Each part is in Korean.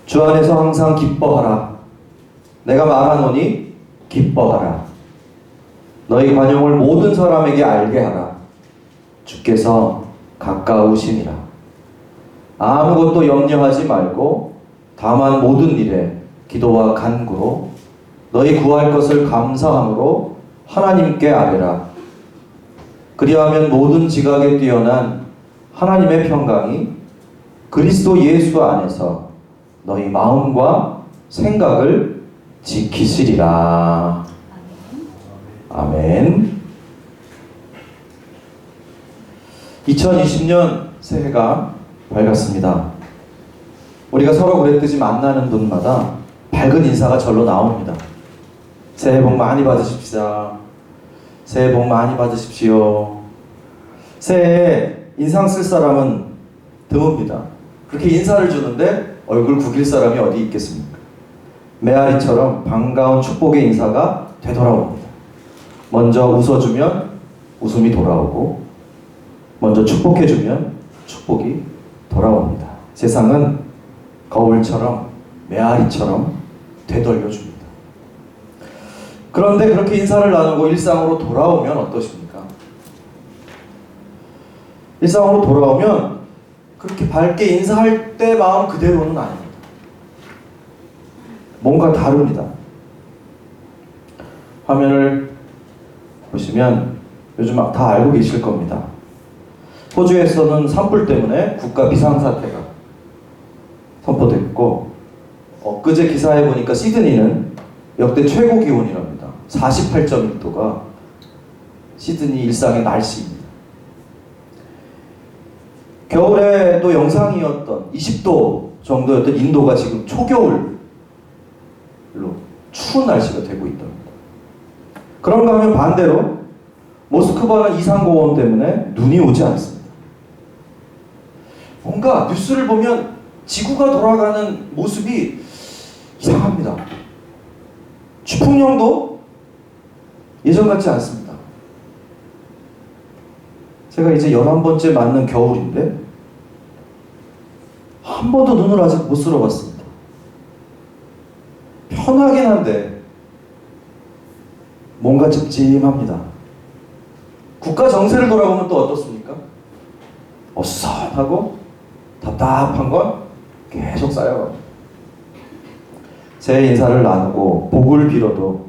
주 안에서 항상 기뻐하라. 내가 말하노니 기뻐하라. 너희 관용을 모든 사람에게 알게 하라. 주께서 가까우시니라. 아무것도 염려하지 말고 다만 모든 일에 기도와 간구로 너희 구할 것을 감사함으로 하나님께 아뢰라. 그리하면 모든 지각에 뛰어난 하나님의 평강이 그리스도 예수 안에서 너희 마음과 생각을 지키시리라. 아멘. 2020년 새해가 밝았습니다. 우리가 서로 그랬듯이 만나는 분마다 밝은 인사가 절로 나옵니다. 새해 복 많이 받으십시오. 새해 복 많이 받으십시오. 새해에 인상 쓸 사람은 드뭅니다. 그렇게 인사를 주는데 얼굴 구길 사람이 어디 있겠습니까? 메아리처럼 반가운 축복의 인사가 되돌아옵니다. 먼저 웃어주면 웃음이 돌아오고, 먼저 축복해주면 축복이 돌아옵니다. 세상은 거울처럼 메아리처럼 되돌려줍니다. 그런데 그렇게 인사를 나누고 일상으로 돌아오면 어떠십니까? 일상으로 돌아오면 그렇게 밝게 인사할 때 마음 그대로는 아닙니다. 뭔가 다릅니다. 화면을 보시면 요즘 다 알고 계실 겁니다. 호주에서는 산불 때문에 국가 비상사태가 선포됐고, 엊그제 기사에 보니까 시드니는 역대 최고 기온이랍니다. 48.1도가 시드니 일상의 날씨입니다. 겨울에도 영상이었던 20도 정도였던 인도가 지금 초겨울로 추운 날씨가 되고 있답니다. 그런가 하면 반대로 모스크바는 이상고온 때문에 눈이 오지 않습니다. 뭔가 뉴스를 보면 지구가 돌아가는 모습이 이상합니다. 추풍령도 예전 같지 않습니다. 제가 이제 11번째 맞는 겨울인데 한 번도 눈을 아직 못 쓸어봤습니다. 편하긴 한데 뭔가 찝찝합니다. 국가 정세를 돌아보면 또 어떻습니까? 어수선하고 답답한 건 계속 쌓여갑니다. 새해 인사를 나누고 복을 빌어도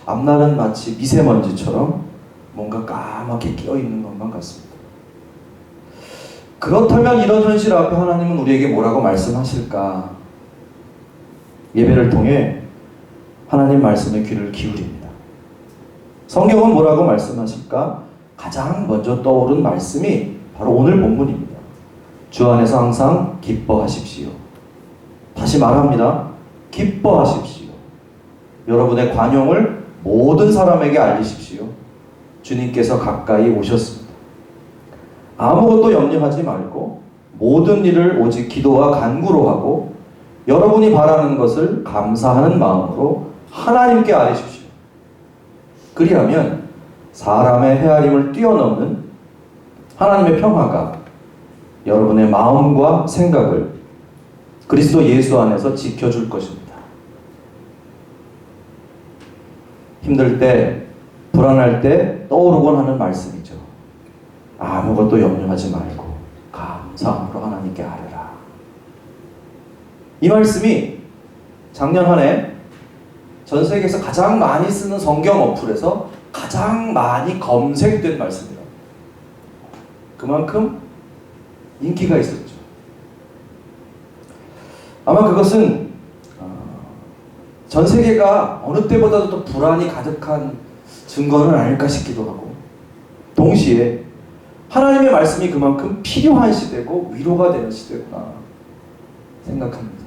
앞날은 마치 미세먼지처럼 뭔가 까맣게 끼어있는 것만 같습니다. 그렇다면 이런 현실 앞에 하나님은 우리에게 뭐라고 말씀하실까? 예배를 통해 하나님 말씀에 귀를 기울입니다. 성경은 뭐라고 말씀하실까? 가장 먼저 떠오른 말씀이 바로 오늘 본문입니다. 주 안에서 항상 기뻐하십시오. 다시 말합니다. 기뻐하십시오. 여러분의 관용을 모든 사람에게 알리십시오. 주님께서 가까이 오셨습니다. 아무것도 염려하지 말고 모든 일을 오직 기도와 간구로 하고 여러분이 바라는 것을 감사하는 마음으로 하나님께 아뢰십시오. 그리하면 사람의 헤아림을 뛰어넘는 하나님의 평화가 여러분의 마음과 생각을 그리스도 예수 안에서 지켜줄 것입니다. 힘들 때, 불안할 때 떠오르곤 하는 말씀이죠. 아무것도 염려하지 말고 감사함으로 하나님께 아뢰라. 이 말씀이 작년 한 해 전 세계에서 가장 많이 쓰는 성경 어플에서 가장 많이 검색된 말씀이다. 그만큼 인기가 있었죠. 아마 그것은 전 세계가 어느 때보다도 더 불안이 가득한 증거는 아닐까 싶기도 하고, 동시에 하나님의 말씀이 그만큼 필요한 시대고 위로가 되는 시대구나 생각합니다.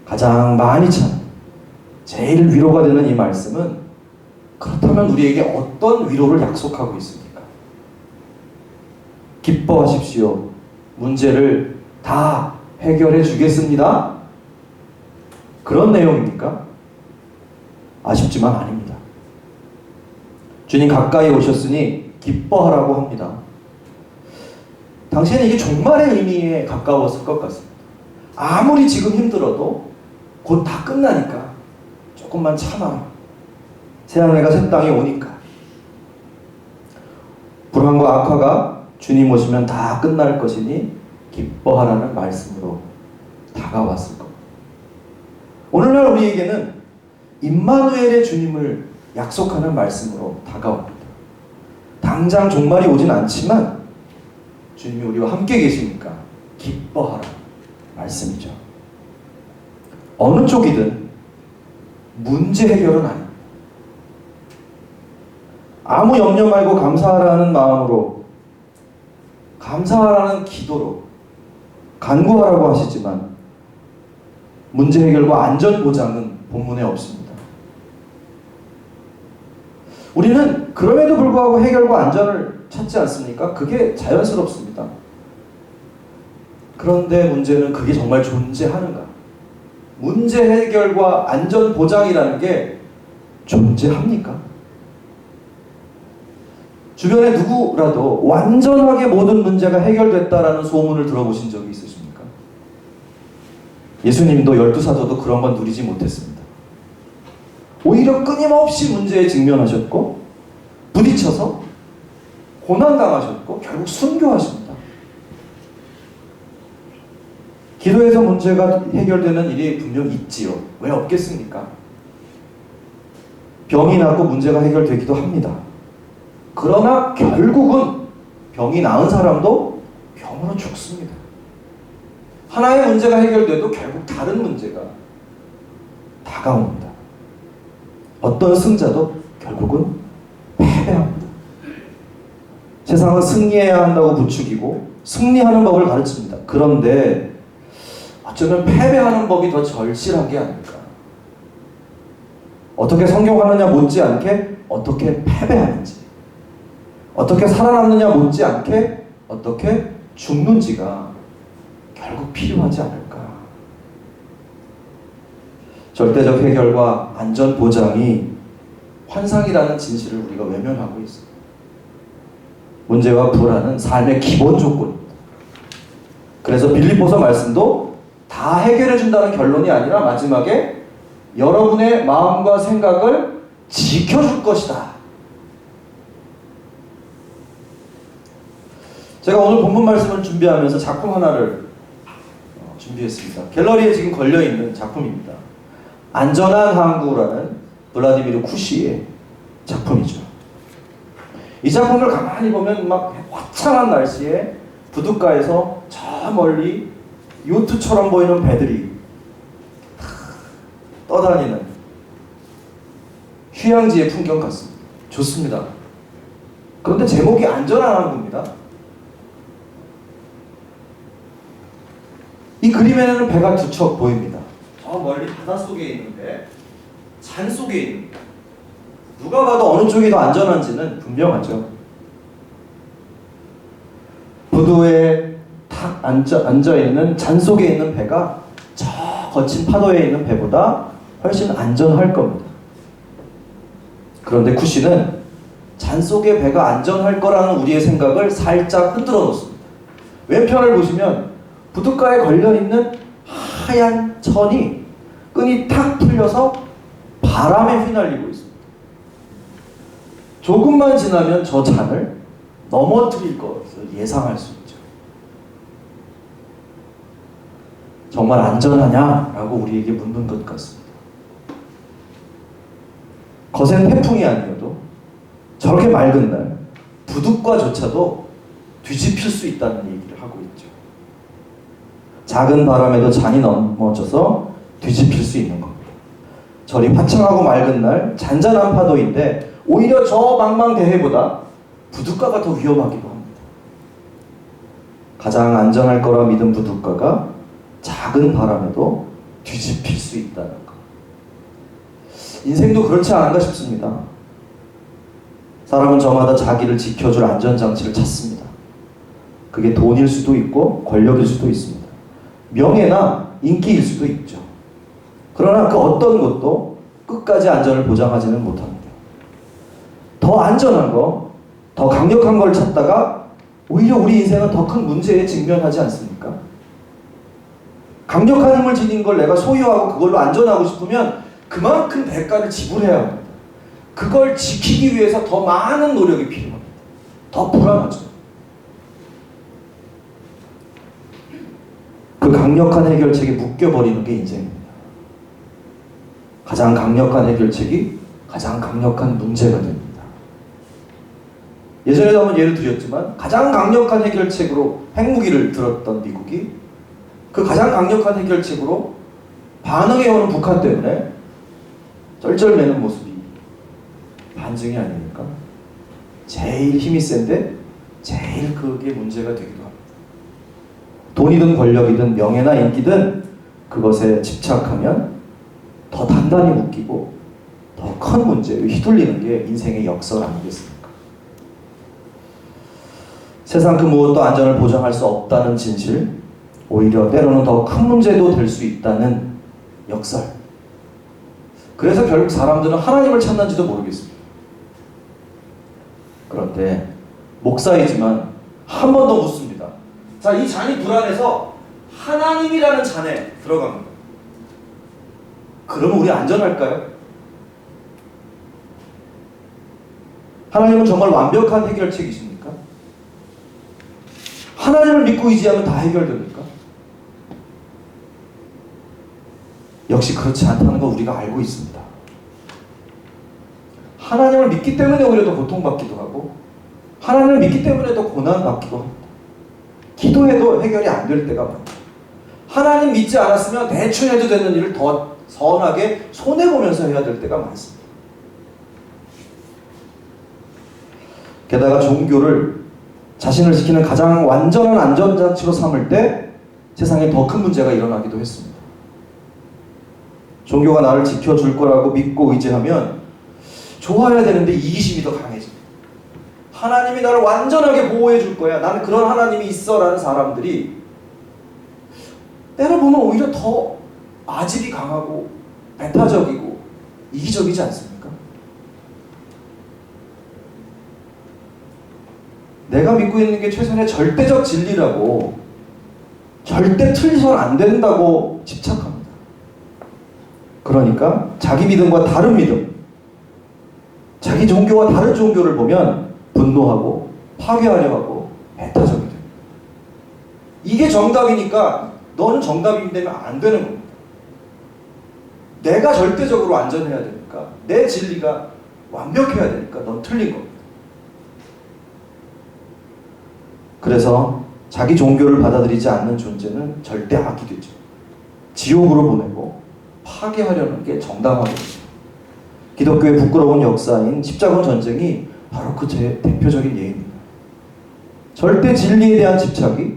가장 많이 찾는, 제일 위로가 되는 이 말씀은 그렇다면 우리에게 어떤 위로를 약속하고 있습니까? 기뻐하십시오. 문제를 다 해결해 주겠습니다. 그런 내용입니까? 아쉽지만 아닙니다. 주님 가까이 오셨으니 기뻐하라고 합니다. 당시에는 이게 종말의 의미에 가까웠을 것 같습니다. 아무리 지금 힘들어도 곧 다 끝나니까 조금만 참아라. 새하늘과 새 땅이 오니까. 불황과 악화가 주님 오시면 다 끝날 것이니 기뻐하라는 말씀으로 다가왔을 겁니다. 오늘날 우리에게는 임마누엘의 주님을 약속하는 말씀으로 다가옵니다. 당장 종말이 오진 않지만 주님이 우리와 함께 계시니까 기뻐하라 말씀이죠. 어느 쪽이든 문제 해결은 아닙니다. 아무 염려 말고 감사하라는 마음으로, 감사하라는 기도로 간구하라고 하시지만 문제 해결과 안전 보장은 본문에 없습니다. 우리는 그럼에도 불구하고 해결과 안전을 찾지 않습니까? 그게 자연스럽습니다. 그런데 문제는 그게 정말 존재하는가? 문제 해결과 안전 보장이라는 게 존재합니까? 주변에 누구라도 완전하게 모든 문제가 해결됐다라는 소문을 들어보신 적이 있으십니까? 예수님도 12사도도 그런 건 누리지 못했습니다. 오히려 끊임없이 문제에 직면하셨고 부딪혀서 고난당하셨고 결국 순교하십니다. 기도에서 문제가 해결되는 일이 분명 있지요. 왜 없겠습니까? 병이 낫고 문제가 해결되기도 합니다. 그러나 결국은 병이 나은 사람도 병으로 죽습니다. 하나의 문제가 해결돼도 결국 다른 문제가 다가옵니다. 어떤 승자도 결국은 패배합니다. 세상은 승리해야 한다고 부추기고 승리하는 법을 가르칩니다. 그런데 어쩌면 패배하는 법이 더 절실하게 아닐까. 어떻게 성공하느냐 못지않게 어떻게 패배하는지, 어떻게 살아남느냐 못지않게 어떻게 죽는지가 결국 필요하지 않을까. 절대적 해결과 안전 보장이 환상이라는 진실을 우리가 외면하고 있습니다. 문제와 불안은 삶의 기본 조건입니다. 그래서 빌립보서 말씀도 다 해결해 준다는 결론이 아니라 마지막에 여러분의 마음과 생각을 지켜줄 것이다. 제가 오늘 본문 말씀을 준비하면서 작품 하나를 준비했습니다. 갤러리에 지금 걸려있는 작품입니다. 안전한 항구라는 블라디미르 쿠시의 작품이죠. 이 작품을 가만히 보면 막 화창한 날씨에 부둣가에서 저 멀리 요트처럼 보이는 배들이 떠다니는 휴양지의 풍경 같습니다. 좋습니다. 그런데 제목이 안전한 항구입니다. 이 그림에는 배가 두 척 보입니다. 저 멀리 바닷속에 있는 배, 산 속에 있는 배. 누가 봐도 어느 쪽이 더 안전한지는 분명하죠. 부두에 탁 앉아있는 잔 속에 있는 배가 저 거친 파도에 있는 배보다 훨씬 안전할 겁니다. 그런데 쿠시는 잔 속의 배가 안전할 거라는 우리의 생각을 살짝 흔들어 놓습니다. 왼편을 보시면 부둣가에 걸려있는 하얀 천이 끈이 탁 풀려서 바람에 휘날리고 있습니다. 조금만 지나면 저 잔을 넘어뜨릴 것을 예상할 수 있죠. 정말 안전하냐라고 우리에게 묻는 것 같습니다. 거센 태풍이 아니어도 저렇게 맑은 날 부둣가조차도 뒤집힐 수 있다는 얘기를 하고 있죠. 작은 바람에도 잔이 넘어져서 뒤집힐 수 있는 겁니다. 저리 화창하고 맑은 날 잔잔한 파도인데 오히려 저 망망대해보다 부둣가가 더 위험하기도 합니다. 가장 안전할 거라 믿은 부둣가가 작은 바람에도 뒤집힐 수 있다는 것. 인생도 그렇지 않은가 싶습니다. 사람은 저마다 자기를 지켜줄 안전장치를 찾습니다. 그게 돈일 수도 있고 권력일 수도 있습니다. 명예나 인기일 수도 있죠. 그러나 그 어떤 것도 끝까지 안전을 보장하지는 못합니다. 더 안전한 거, 더 강력한 걸 찾다가 오히려 우리 인생은 더 큰 문제에 직면하지 않습니까? 강력한 힘을 지닌 걸 내가 소유하고 그걸로 안전하고 싶으면 그만큼 대가를 지불해야 합니다. 그걸 지키기 위해서 더 많은 노력이 필요합니다. 더 불안하죠. 그 강력한 해결책에 묶여버리는 게 인생입니다. 가장 강력한 해결책이 가장 강력한 문제가 됩니다. 예전에도 한번 예를 드렸지만 가장 강력한 해결책으로 핵무기를 들었던 미국이 그 가장 강력한 해결책으로 반응해오는 북한 때문에 쩔쩔매는 모습이 반증이 아닙니까? 제일 힘이 센데 제일 그게 문제가 되기도 합니다. 돈이든 권력이든 명예나 인기든 그것에 집착하면 더 단단히 묶이고 더 큰 문제에 휘둘리는 게 인생의 역설 아니겠습니까? 세상 그 무엇도 안전을 보장할 수 없다는 진실, 오히려 때로는 더 큰 문제도 될 수 있다는 역설. 그래서 결국 사람들은 하나님을 찾는지도 모르겠습니다. 그런데 목사이지만 한 번 더 묻습니다. 자, 이 잔이 불안해서 하나님이라는 잔에 들어갑니다. 그러면 우리 안전할까요? 하나님은 정말 완벽한 해결책이십니까? 하나님을 믿고 의지하면 다 해결됩니까? 역시 그렇지 않다는 거 우리가 알고 있습니다. 하나님을 믿기 때문에 오히려 더 고통받기도 하고 하나님을 믿기 때문에 더 고난받기도 합니다. 기도해도 해결이 안 될 때가 많아요. 하나님 믿지 않았으면 대충 해도 되는 일을 더 선하게 손해보면서 해야 될 때가 많습니다. 게다가 종교를 자신을 지키는 가장 완전한 안전장치로 삼을 때 세상에 더 큰 문제가 일어나기도 했습니다. 종교가 나를 지켜줄 거라고 믿고 의지하면 좋아야 되는데 이기심이 더 강해집니다. 하나님이 나를 완전하게 보호해 줄 거야. 나는 그런 하나님이 있어 라는 사람들이 때로 보면 오히려 더 아집이 강하고 배타적이고 이기적이지 않습니까? 내가 믿고 있는 게 최선의 절대적 진리라고 절대 틀리선 안 된다고 집착합니다. 그러니까 자기 믿음과 다른 믿음, 자기 종교와 다른 종교를 보면 분노하고 파괴하려 하고 배타적이 됩니다. 이게 정답이니까 너는 정답이 되면 안 되는 겁니다. 내가 절대적으로 안전해야 되니까 내 진리가 완벽해야 되니까 넌 틀린 겁니다. 그래서 자기 종교를 받아들이지 않는 존재는 절대 악이 되죠. 지옥으로 보내고 파괴하려는 게 정당하거든요. 기독교의 부끄러운 역사인 십자군 전쟁이 바로 그 대표적인 예입니다. 절대 진리에 대한 집착이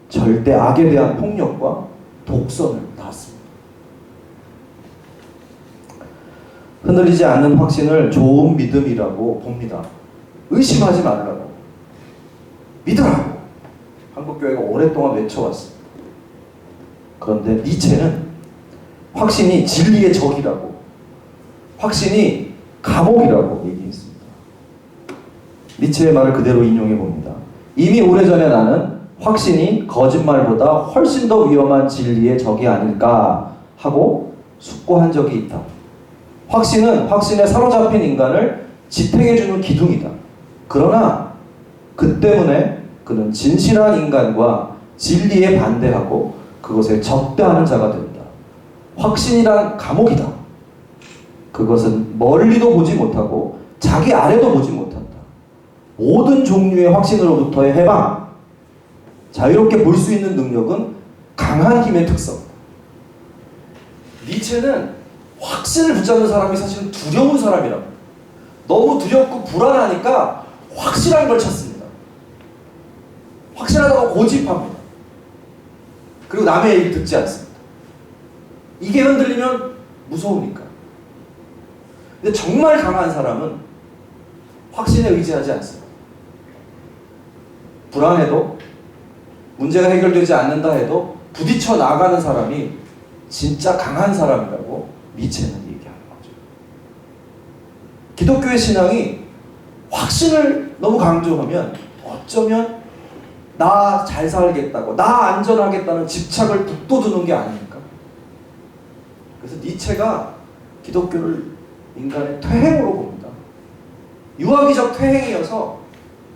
절대 악에 대한 폭력과 독선을 낳았습니다. 흔들리지 않는 확신을 좋은 믿음이라고 봅니다. 의심하지 말라고. 믿으라고 한국교회가 오랫동안 외쳐왔습니다. 그런데 니체는 확신이 진리의 적이라고, 확신이 감옥이라고 얘기했습니다. 니체의 말을 그대로 인용해 봅니다. 이미 오래전에 나는 확신이 거짓말보다 훨씬 더 위험한 진리의 적이 아닐까 하고 숙고한 적이 있다. 확신은 확신에 사로잡힌 인간을 지탱해주는 기둥이다. 그러나 그 때문에 그는 진실한 인간과 진리에 반대하고 그것에 적대하는 자가 된다. 확신이란 감옥이다. 그것은 멀리도 보지 못하고 자기 아래도 보지 못한다. 모든 종류의 확신으로부터의 해방, 자유롭게 볼 수 있는 능력은 강한 힘의 특성이다. 니체는 확신을 붙잡는 사람이 사실은 두려운 사람이라고. 너무 두렵고 불안하니까 확실한 걸 찾습니다. 확실하다고 고집합니다. 그리고 남의 얘기 듣지 않습니다. 이게 흔들리면 무서우니까. 근데 정말 강한 사람은 확신에 의지하지 않습니다. 불안해도 문제가 해결되지 않는다 해도 부딪혀 나가는 사람이 진짜 강한 사람이라고 니체는 얘기하는 거죠. 기독교의 신앙이 확신을 너무 강조하면 어쩌면 나 잘 살겠다고, 나 안전하겠다는 집착을 북돋우는 게 아닙니까? 그래서 니체가 기독교를 인간의 퇴행으로 봅니다. 유아기적 퇴행이어서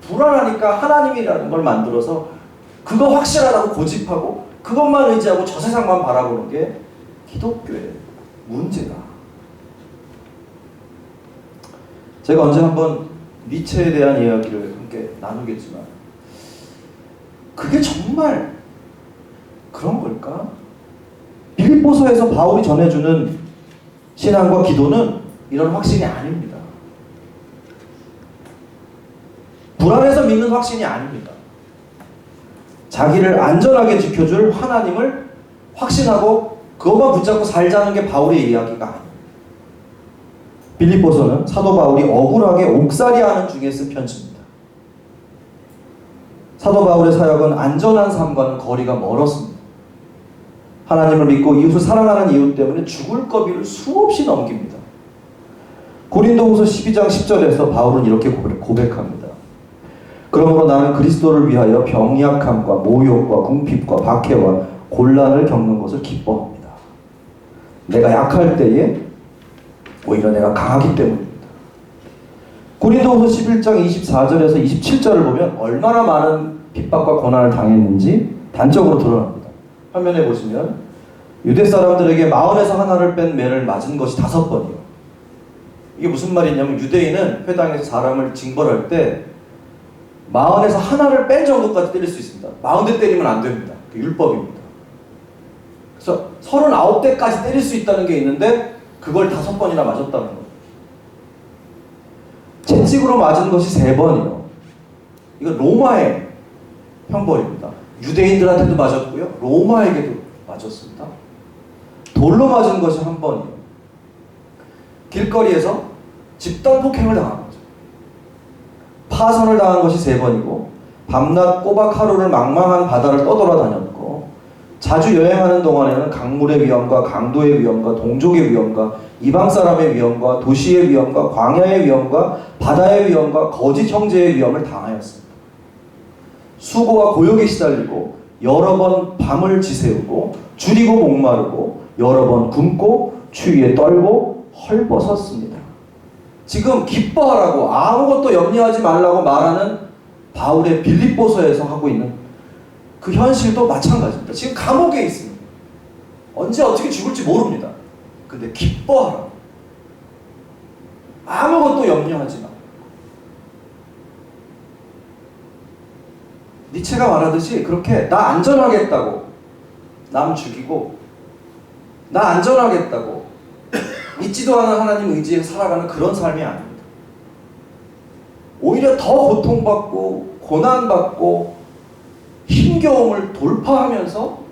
불안하니까 하나님이라는 걸 만들어서 그거 확실하다고 고집하고 그것만 의지하고 저 세상만 바라보는 게 기독교의 문제다. 제가 언제 한번 니체에 대한 이야기를 함께 나누겠지만 그게 정말 그런 걸까? 빌립보서에서 바울이 전해주는 신앙과 기도는 이런 확신이 아닙니다. 불안해서 믿는 확신이 아닙니다. 자기를 안전하게 지켜줄 하나님을 확신하고 그것만 붙잡고 살자는 게 바울의 이야기가 아닙니다. 빌립보서는 사도 바울이 억울하게 옥살이하는 중에 쓴 편지입니다. 사도 바울의 사역은 안전한 삶과는 거리가 멀었습니다. 하나님을 믿고 이웃을 사랑하는 이유 때문에 죽을 거리를 수없이 넘깁니다. 고린도후서 12장 10절에서 바울은 이렇게 고백합니다. 그러므로 나는 그리스도를 위하여 병약함과 모욕과 궁핍과 박해와 곤란을 겪는 것을 기뻐합니다. 내가 약할 때에 오히려 내가 강하기 때문입니다. 고린도후서 11장 24절에서 27절을 보면 얼마나 많은 핍박과 고난을 당했는지 단적으로 드러납니다. 화면에 보시면 유대 사람들에게 마흔에서 하나를 뺀 매를 맞은 것이 5번이요. 이게 무슨 말이냐면 유대인은 회당에서 사람을 징벌할 때 마흔에서 하나를 뺀 정도까지 때릴 수 있습니다. 40대 때리면 안 됩니다. 그 율법입니다. 그래서 39대까지 때릴 수 있다는 게 있는데 그걸 5번이나 맞았다는 거예요. 채찍으로 맞은 것이 3번이요. 이거 로마의 형벌입니다. 유대인들한테도 맞았고요. 로마에게도 맞았습니다. 돌로 맞은 것이 1번이요. 길거리에서 집단 폭행을 당한 거죠. 파선을 당한 것이 3번이고 밤낮 꼬박 하루를 망망한 바다를 떠돌아다녔고 자주 여행하는 동안에는 강물의 위험과 강도의 위험과 동족의 위험과 이방 사람의 위험과 도시의 위험과 광야의 위험과 바다의 위험과 거짓 형제의 위험을 당하였습니다. 수고와 고역에 시달리고 여러 번 밤을 지새우고 줄이고 목마르고 여러 번 굶고 추위에 떨고 헐벗었습니다. 지금 기뻐하라고 아무것도 염려하지 말라고 말하는 바울의 빌립보서에서 하고 있는 그 현실도 마찬가지입니다. 지금 감옥에 있습니다. 언제 어떻게 죽을지 모릅니다. 근데 기뻐하라고. 아무것도 염려하지 마. 니체가 말하듯이 그렇게 나 안전하겠다고 남 죽이고 나 안전하겠다고 믿지도 않은 하나님 의지에 살아가는 그런 삶이 아닙니다. 오히려 더 고통받고 고난받고 힘겨움을 돌파하면서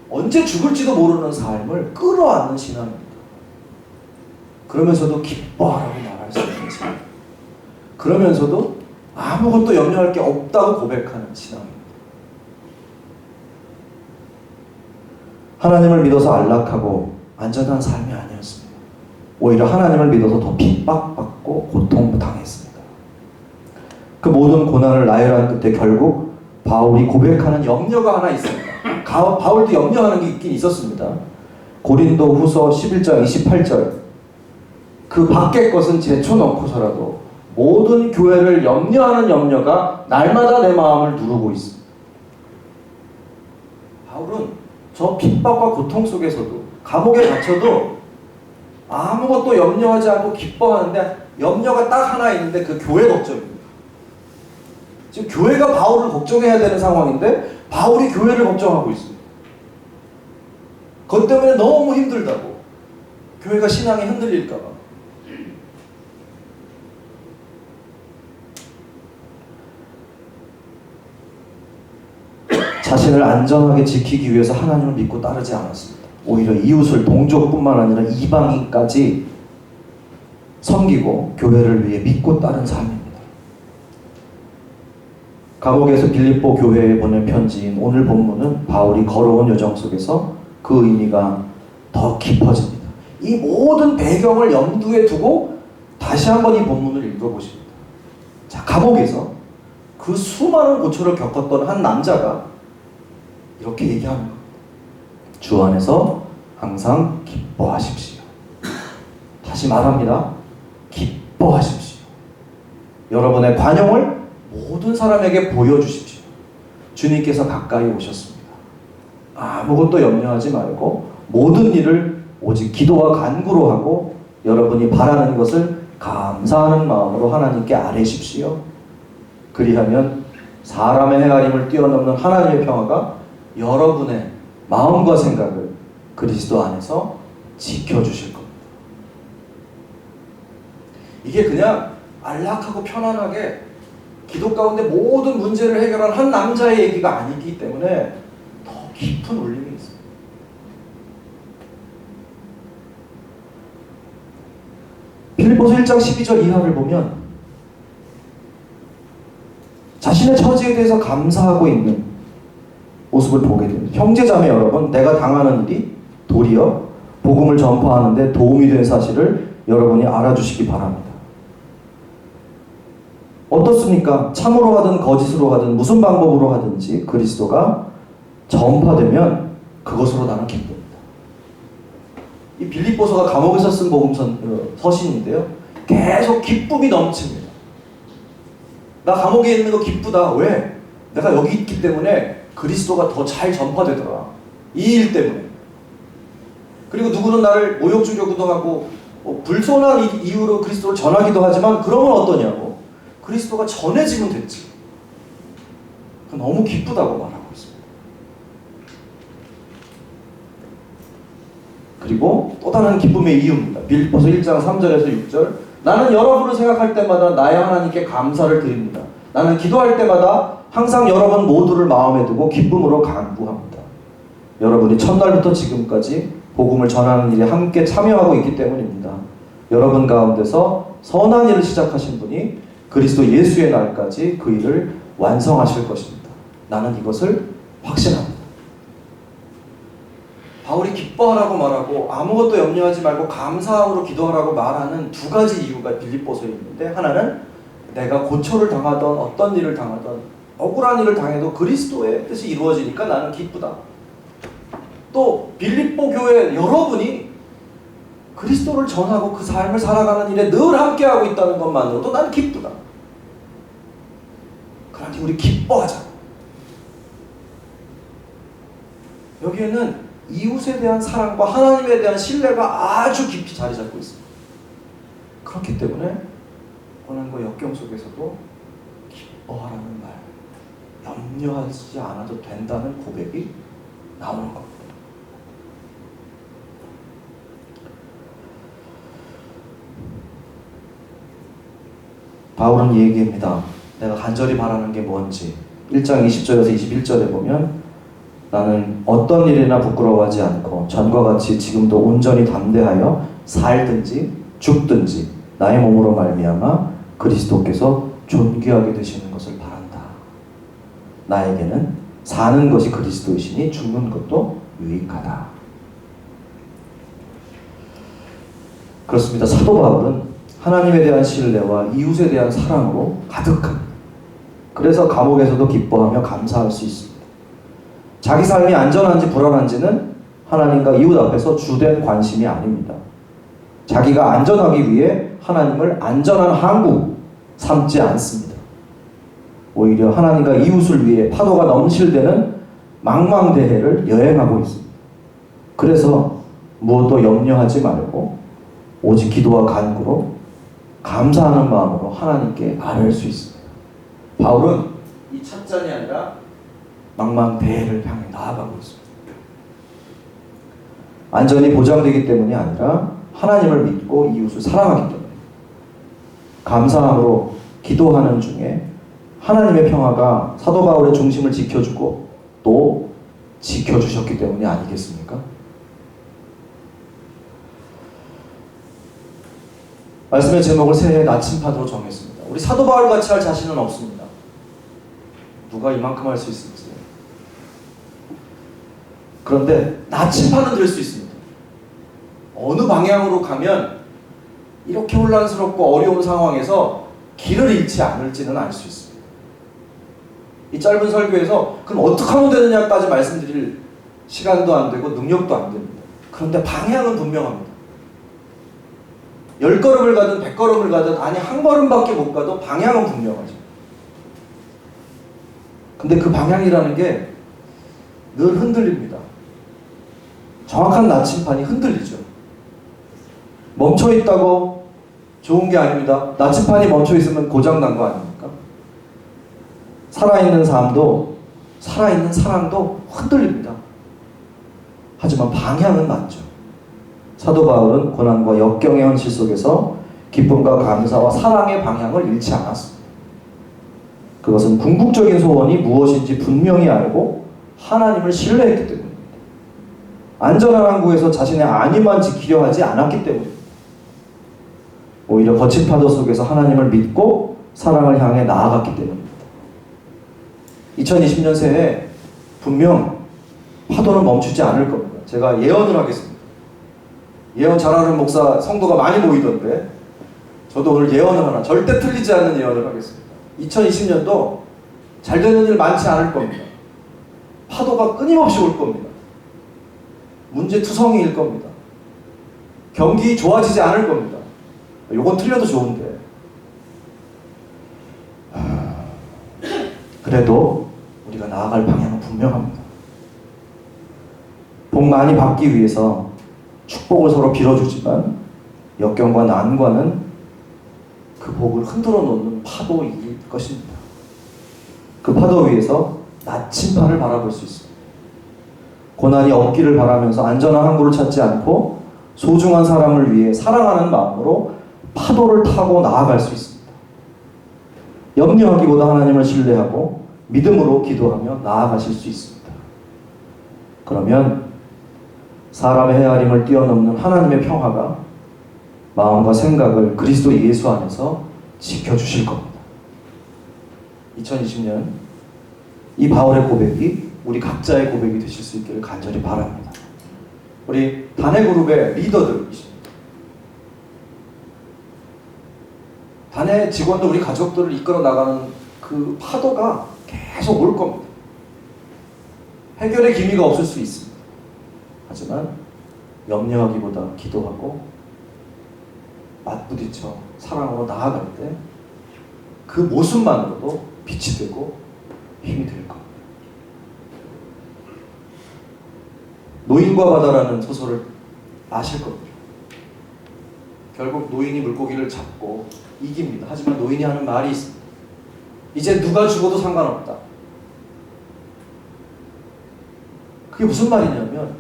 언제 죽을지도 모르는 삶을 끌어안는 신앙입니다. 그러면서도 기뻐하라고 말할 수 있는지, 그러면서도 아무것도 염려할 게 없다고 고백하는 신앙입니다. 하나님을 믿어서 안락하고 안전한 삶이 아니었습니다. 오히려 하나님을 믿어서 더 핍박받고 고통당했습니다. 그 모든 고난을 나열한 끝에 결국 바울이 고백하는 염려가 하나 있습니다. 바울도 염려하는 게 있긴 있었습니다. 고린도 후서 11장 28절 그 밖의 것은 제쳐놓고서라도 모든 교회를 염려하는 염려가 날마다 내 마음을 누르고 있습니다. 바울은 저 핍박과 고통 속에서도 감옥에 갇혀도 아무것도 염려하지 않고 기뻐하는데 염려가 딱 하나 있는데 그 교회 걱정입니다. 지금 교회가 바울을 걱정해야 되는 상황인데 바울이 교회를 걱정하고 있습니다. 그것 때문에 너무 힘들다고. 교회가 신앙이 흔들릴까 봐. 자신을 안전하게 지키기 위해서 하나님을 믿고 따르지 않았습니다. 오히려 이웃을 동족뿐만 아니라 이방인까지 섬기고 교회를 위해 믿고 따른 삶입니다. 감옥에서 빌립보 교회에 보낸 편지인 오늘 본문은 바울이 걸어온 여정 속에서 그 의미가 더 깊어집니다. 이 모든 배경을 염두에 두고 다시 한번 이 본문을 읽어보십니다. 자, 감옥에서 그 수많은 고초를 겪었던 한 남자가 이렇게 얘기하는 겁니다. 주 안에서 항상 기뻐하십시오. 다시 말합니다. 기뻐하십시오. 여러분의 관용을 모든 사람에게 보여주십시오. 주님께서 가까이 오셨습니다. 아무것도 염려하지 말고 모든 일을 오직 기도와 간구로 하고 여러분이 바라는 것을 감사하는 마음으로 하나님께 아뢰십시오. 그리하면 사람의 헤아림을 뛰어넘는 하나님의 평화가 여러분의 마음과 생각을 그리스도 안에서 지켜주실 겁니다. 이게 그냥 안락하고 편안하게 기도 가운데 모든 문제를 해결한 한 남자의 얘기가 아니기 때문에 더 깊은 울림이 있습니다. 빌립보서 1장 12절 이하를 보면 자신의 처지에 대해서 감사하고 있는 모습을 보게 됩니다. 형제자매 여러분, 내가 당하는 일이 도리어 복음을 전파하는 데 도움이 된 사실을 여러분이 알아주시기 바랍니다. 어떻습니까? 참으로 하든 거짓으로 하든 무슨 방법으로 하든지 그리스도가 전파되면 그것으로 나는 기쁩니다. 이 빌립보서가 감옥에서 쓴 서신인데요. 계속 기쁨이 넘칩니다. 나 감옥에 있는 거 기쁘다. 왜? 내가 여기 있기 때문에 그리스도가 더 잘 전파되더라. 이 일 때문에. 그리고 누구는 나를 모욕 주려고도 하고 불손한 이유로 그리스도를 전하기도 하지만 그러면 어떠냐고. 그리스도가 전해지면 됐지. 너무 기쁘다고 말하고 있습니다. 그리고 또 다른 기쁨의 이유입니다. 빌립보서 1장 3절에서 6절. 나는 여러분을 생각할 때마다 나의 하나님께 감사를 드립니다. 나는 기도할 때마다 항상 여러분 모두를 마음에 두고 기쁨으로 간구합니다. 여러분이 첫날부터 지금까지 복음을 전하는 일에 함께 참여하고 있기 때문입니다. 여러분 가운데서 선한 일을 시작하신 분이 그리스도 예수의 날까지 그 일을 완성하실 것입니다. 나는 이것을 확신합니다. 바울이 기뻐하라고 말하고 아무것도 염려하지 말고 감사함으로 기도하라고 말하는 두 가지 이유가 빌립보서에 있는데, 하나는 내가 고초를 당하던 어떤 일을 당하던 억울한 일을 당해도 그리스도의 뜻이 이루어지니까 나는 기쁘다. 또 빌립보 교회 여러분이 그리스도를 전하고 그 삶을 살아가는 일에 늘 함께하고 있다는 것만으로도 나는 기쁘다. 그러니 우리 기뻐하자. 여기에는 이웃에 대한 사랑과 하나님에 대한 신뢰가 아주 깊이 자리 잡고 있습니다. 그렇기 때문에 고난과 역경 속에서도 기뻐하라는 말, 염려하지 않아도 된다는 고백이 나오는 겁니다. 바울은 얘기합니다. 내가 간절히 바라는 게 뭔지. 1장 20절에서 21절에 보면 나는 어떤 일이나 부끄러워하지 않고 전과 같이 지금도 온전히 담대하여 살든지 죽든지 나의 몸으로 말미암아 그리스도께서 존귀하게 되시는 것을 바란다. 나에게는 사는 것이 그리스도이시니 죽는 것도 유익하다. 그렇습니다. 사도 바울은 하나님에 대한 신뢰와 이웃에 대한 사랑으로 가득합니다. 그래서 감옥에서도 기뻐하며 감사할 수 있습니다. 자기 삶이 안전한지 불안한지는 하나님과 이웃 앞에서 주된 관심이 아닙니다. 자기가 안전하기 위해 하나님을 안전한 항구 삼지 않습니다. 오히려 하나님과 이웃을 위해 파도가 넘실대는 망망대해를 여행하고 있습니다. 그래서 무엇도 염려하지 말고 오직 기도와 간구로 감사하는 마음으로 하나님께 아뢰을 수 있습니다. 바울은 이 찻잔이 아니라 망망대해를 향해 나아가고 있습니다. 안전이 보장되기 때문이 아니라 하나님을 믿고 이웃을 사랑하기 때문에, 감사함으로 기도하는 중에 하나님의 평화가 사도 바울의 중심을 지켜주고 또 지켜주셨기 때문이 아니겠습니까? 말씀의 제목을 새해 나침판으로 정했습니다. 우리 사도 바울 같이 할 자신은 없습니다. 누가 이만큼 할 수 있을지. 그런데 나침판은 될 수 있습니다. 어느 방향으로 가면 이렇게 혼란스럽고 어려운 상황에서 길을 잃지 않을지는 알 수 있습니다. 이 짧은 설교에서 그럼 어떻게 하면 되느냐까지 말씀드릴 시간도 안 되고 능력도 안 됩니다. 그런데 방향은 분명합니다. 10걸음을 가든 100걸음을 가든 아니 한 걸음밖에 못 가도 방향은 분명하죠. 근데 그 방향이라는 게 늘 흔들립니다. 정확한 나침판이 흔들리죠. 멈춰있다고 좋은 게 아닙니다. 나침판이 멈춰있으면 고장난 거 아닙니까? 살아있는 삶도 살아있는 사랑도 흔들립니다. 하지만 방향은 맞죠. 사도 바울은 고난과 역경의 현실 속에서 기쁨과 감사와 사랑의 방향을 잃지 않았습니다. 그것은 궁극적인 소원이 무엇인지 분명히 알고 하나님을 신뢰했기 때문입니다. 안전한 항구에서 자신의 안위만 지키려 하지 않았기 때문입니다. 오히려 거친 파도 속에서 하나님을 믿고 사랑을 향해 나아갔기 때문입니다. 2020년 새해 분명 파도는 멈추지 않을 겁니다. 제가 예언을 하겠습니다. 예언 잘하는 목사 성도가 많이 모이던데 저도 오늘 예언을 하나 절대 틀리지 않는 예언을 하겠습니다. 2020년도 잘 되는 일 많지 않을 겁니다. 파도가 끊임없이 올 겁니다. 문제투성이일 겁니다. 경기 좋아지지 않을 겁니다. 요건 틀려도 좋은데 그래도 우리가 나아갈 방향은 분명합니다. 복 많이 받기 위해서 축복을 서로 빌어주지만 역경과 난관은 그 복을 흔들어 놓는 파도일 것입니다. 그 파도 위에서 나침판을 바라볼 수 있습니다. 고난이 없기를 바라면서 안전한 항구를 찾지 않고 소중한 사람을 위해 사랑하는 마음으로 파도를 타고 나아갈 수 있습니다. 염려하기보다 하나님을 신뢰하고 믿음으로 기도하며 나아가실 수 있습니다. 그러면 사람의 헤아림을 뛰어넘는 하나님의 평화가 마음과 생각을 그리스도 예수 안에서 지켜주실 겁니다. 2020년 이 바울의 고백이 우리 각자의 고백이 되실 수 있기를 간절히 바랍니다. 우리 단회그룹의 리더들이십니다. 단회 직원도 우리 가족들을 이끌어 나가는 그 파도가 계속 올 겁니다. 해결의 기미가 없을 수 있습니다. 하지만 염려하기보다 기도하고 맞부딪혀 사랑으로 나아갈 때 그 모습만으로도 빛이 되고 힘이 될 겁니다. 노인과 바다라는 소설을 아실 겁니다. 결국 노인이 물고기를 잡고 이깁니다. 하지만 노인이 하는 말이 있습니다. 이제 누가 죽어도 상관없다. 그게 무슨 말이냐면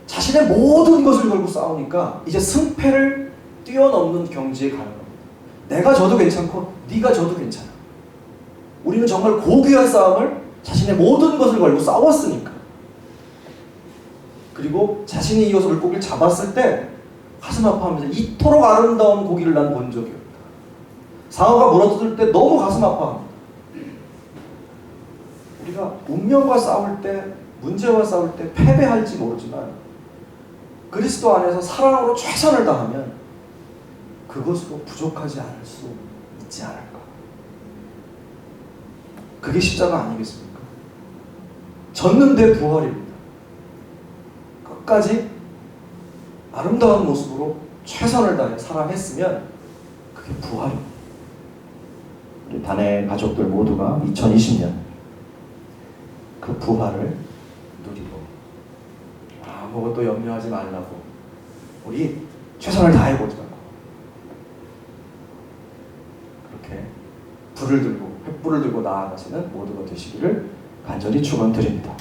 자신의 모든 것을 걸고 싸우니까 이제 승패를 뛰어넘는 경지에 가는 겁니다. 내가 져도 괜찮고 네가 져도 괜찮아. 우리는 정말 고귀한 싸움을 자신의 모든 것을 걸고 싸웠으니까. 그리고 자신이 이어서 물고기를 잡았을 때 가슴 아파하면서 이토록 아름다운 고기를 난 본 적이 없다. 상어가 물어뜯을 때 너무 가슴 아파합니다. 우리가 운명과 싸울 때, 문제와 싸울 때 패배할지 모르지만 그리스도 안에서 사랑으로 최선을 다하면 그것으로 부족하지 않을 수 있지 않을까. 그게 십자가 아니겠습니까? 졌는데 부활입니다. 끝까지 아름다운 모습으로 최선을 다해 사랑했으면 그게 부활입니다. 우리 단의 가족들 모두가 2020년 그 부활을 누리고 아무것도 염려하지 말라고 우리 최선을 다해보자고 그렇게 불을 들고 횃불을 들고 나아가시는 모두가 되시기를 간절히 축원드립니다.